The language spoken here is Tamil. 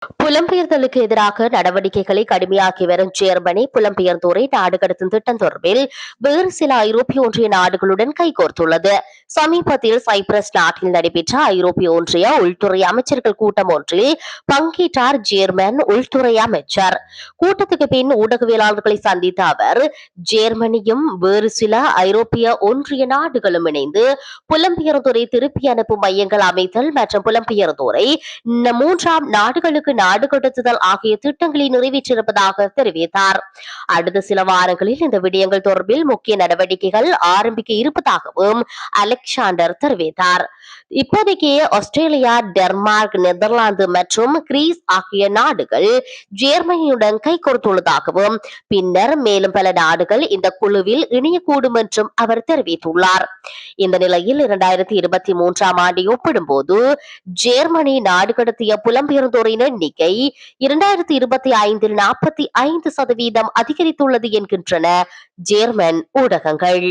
புலம்பெயர்தலுக்கு எதிராக நடவடிக்கைகளை கடுமையாக்கி வரும் ஜெர்மனி புலம்பெயர்ந்தோரை நாடு கடத்தும் திட்டம் தொடர்பில் வேறு சில ஐரோப்பிய ஒன்றிய நாடுகளுடன் கைகோர்த்துள்ளது. சமீபத்தில் சைப்ரஸ் நாட்டில் நடைபெற்ற ஐரோப்பிய ஒன்றிய உள்துறை அமைச்சர்கள் கூட்டம் ஒன்றில் பங்கேற்றார் ஜேர்மன் உள்துறை அமைச்சர். கூட்டத்துக்கு பின் ஊடகவியலாளர்களை சந்தித்த அவர், ஜேர்மனியும் வேறு சில ஐரோப்பிய ஒன்றிய நாடுகளும் இணைந்து புலம்பெயர்ந்தோரை திருப்பி அனுப்பும் மையங்கள் அமைத்தல் மற்றும் புலம்பெயர்ந்தோரை மூன்றாம் நாடுகளுக்கு நாடு கடத்துதல் ஆகிய திட்டங்களை நிறைவேற்றியிருப்பதாக தெரிவித்தார். அடுத்த சில வாரங்களில் இந்த விடயங்கள் தொடர்பில் முக்கிய நடவடிக்கைகள் ஆரம்பிக்க இருப்பதாகவும் அலெக்சாண்டர் தெரிவித்தார். இப்போதைக்கு ஆஸ்திரேலியா, டென்மார்க், நெதர்லாந்து மற்றும் கிரீஸ் ஆகிய நாடுகள் ஜெர்மனியுடன் கைகோர்த்துள்ளதாகவும் பின்னர் மேலும் பல நாடுகள் இந்த குழுவில் இணையக்கூடும் என்றும் அவர் தெரிவித்துள்ளார். இந்த நிலையில் 2023 ஆண்டை ஒப்பிடும்போது ஜெர்மனி நாடு கடத்திய புலம்பெயர்ந்தோரின் எண்ணிக்கை 2025 45% அதிகரித்துள்ளது என்கின்றன ஜேர்மன் ஊடகங்கள்.